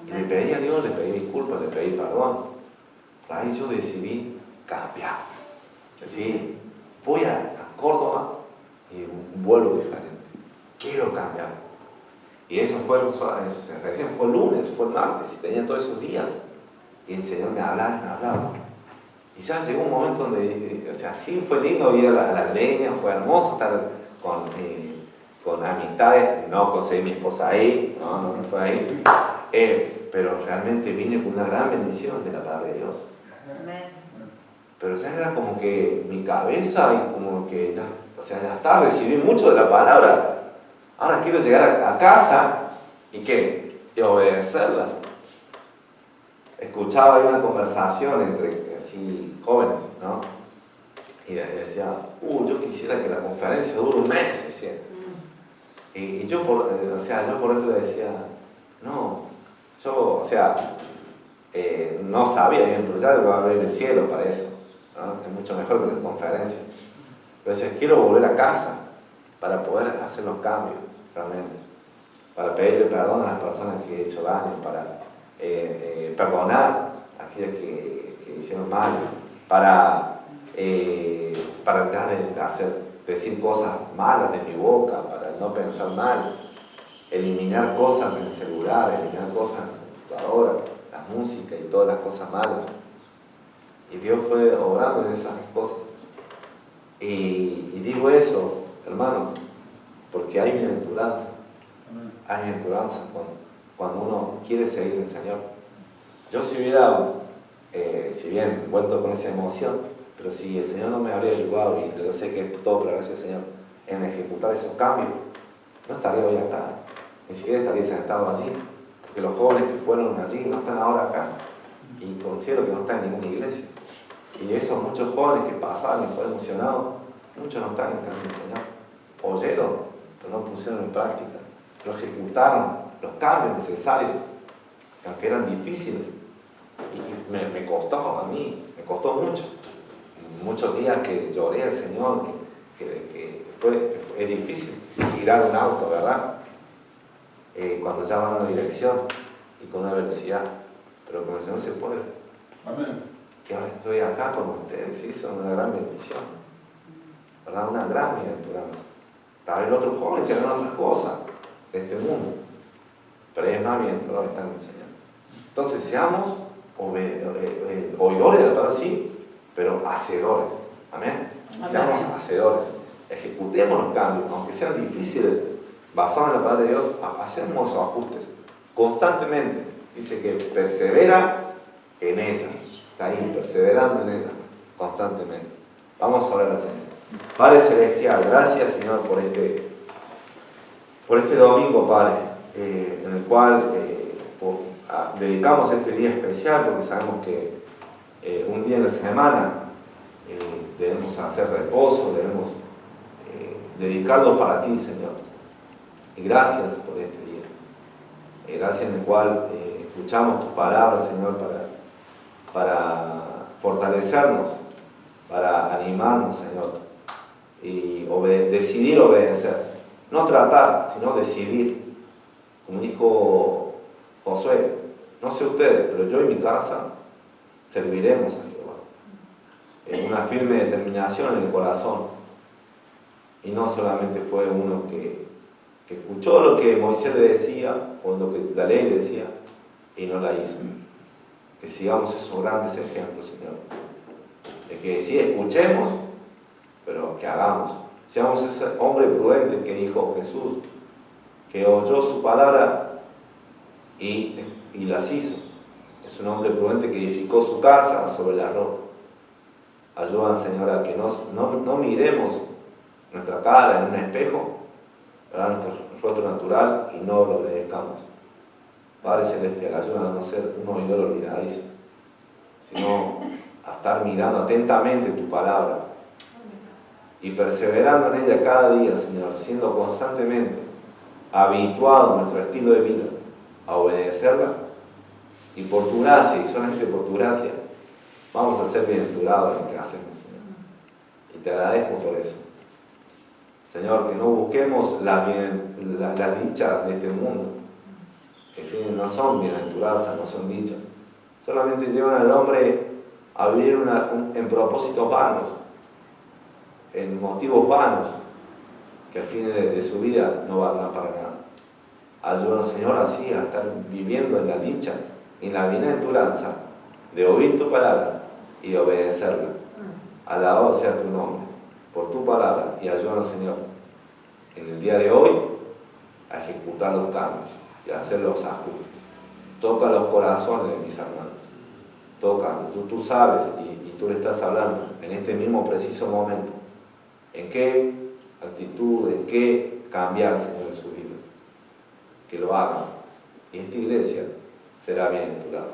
Y le pedí a Dios, le pedí disculpas, le pedí perdón. Por ahí yo decidí cambiar. Decir, voy a Córdoba y vuelvo diferente. Quiero cambiar. Y eso recién fue el lunes, fue el martes, y tenía todos esos días. Y el Señor me hablaba. Y ya llegó un momento donde, o sea, sí fue lindo ir a la leña, fue hermoso estar con amistades, no conseguí mi esposa ahí, no fue ahí. pero realmente vine con una gran bendición de la palabra de Dios. Pero ya era como que mi cabeza y como que ya, o sea, ya está, recibí mucho de la palabra. Ahora quiero llegar a casa y ¿qué? Y obedecerla. Escuchaba ahí una conversación entre así jóvenes, ¿no? Y decía, yo quisiera que la conferencia dure un mes, decía. Y yo por dentro decía, no, yo, o sea, no sabía bien, pero ya va a haber el cielo para eso, ¿no? Es mucho mejor que la conferencia. Pero decía, quiero volver a casa para poder hacer los cambios, realmente. Para pedirle perdón a las personas que he hecho daño, para perdonar a aquellas que hicieron mal, para dejar de decir cosas malas de mi boca, para no pensar mal, eliminar cosas en el celular, eliminar cosas en la computadora, la música y todas las cosas malas. Y Dios fue obrando en esas cosas. Y digo eso, hermanos, porque hay bienaventuranza. Hay bienaventuranza cuando uno quiere seguir al Señor. Yo si bien vuelto con esa emoción, pero si el Señor no me habría ayudado, y yo sé que es todo por la gracia del Señor, en ejecutar esos cambios, no estaría hoy acá, ni siquiera estaría sentado allí, porque los jóvenes que fueron allí no están ahora acá, y considero que no están en ninguna iglesia. Y esos muchos jóvenes que pasaban y fueron emocionados, muchos no están en el camino del Señor. Oyeron, pero no pusieron en práctica, no ejecutaron los cambios necesarios, que aunque eran difíciles. Y me costó a mí, me costó mucho. Muchos días que lloré al Señor, que fue difícil girar un auto, ¿verdad? Cuando ya van a una dirección y con una velocidad, pero con el Señor se puede. Amén. Que ahora estoy acá con ustedes, sí, son una gran bendición, ¿verdad? Una gran bienaventuranza. Tal vez otros jóvenes que harán otras cosas de este mundo, pero es más bien, pero están en el Señor. Entonces seamos oidores de la palabra, sí, pero hacedores. Amén. Seamos hacedores. Ejecutemos los cambios, aunque sean difíciles, basados en la palabra de Dios, hacemos esos ajustes constantemente. Dice que persevera en ella. Está ahí, perseverando en ella, constantemente. Vamos a orar al Señor. Padre Celestial, gracias, Señor, por este domingo, Padre, en el cual dedicamos este día especial, porque sabemos que un día en la semana debemos hacer reposo, debemos dedicarlo para ti, Señor. Y gracias por este día. Gracias en el cual escuchamos tus palabras, Señor, para fortalecernos, para animarnos, Señor, y decidir obedecer. No tratar, sino decidir. Como dijo Josué, no sé ustedes, pero yo y mi casa serviremos a Jehová. En una firme determinación en el corazón. Y no solamente fue uno que escuchó lo que Moisés le decía, o lo que la ley le decía, y no la hizo. Que sigamos esos grandes ejemplos, Señor. De que sí escuchemos, pero que hagamos. Seamos ese hombre prudente que dijo Jesús, que oyó su palabra y las hizo. Es un hombre prudente que edificó su casa sobre la roca. Ayúdanos, Señor, a que no miremos nuestra cara en un espejo, ¿verdad? Nuestro rostro natural, y no lo obedezcamos. Padre Celestial, ayúdanos a no ser un oidor olvidadizo, sino a estar mirando atentamente tu palabra y perseverando en ella cada día, Señor, siendo constantemente habituado a nuestro estilo de vida a obedecerla, y por tu gracia, y solamente por tu gracia, vamos a ser bienaventurados en lo que hacemos, Señor. Y te agradezco por eso. Señor, que no busquemos las dichas de este mundo, que no son bienaventuranzas, no son dichas. Solamente llevan al hombre a vivir en propósitos vanos, en motivos vanos, que al fin de su vida no valdrán para nada. Ayúdanos, Señor, así a estar viviendo en la dicha, en la bienaventuranza de oír tu palabra y de obedecerla. Alabado sea tu nombre por tu palabra, y ayúdanos, Señor, en el día de hoy a ejecutar los cambios y a hacer los ajustes. toca los corazones de mis hermanos. Toca, tú sabes y tú le estás hablando en este mismo preciso momento. ¿En qué actitud, en qué cambiar, Señor, de sus vidas? Que lo hagan. Y esta iglesia será bienaventurada.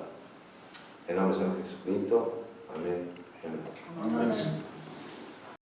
En nombre del Señor Jesucristo. Amén. Amén. Amén.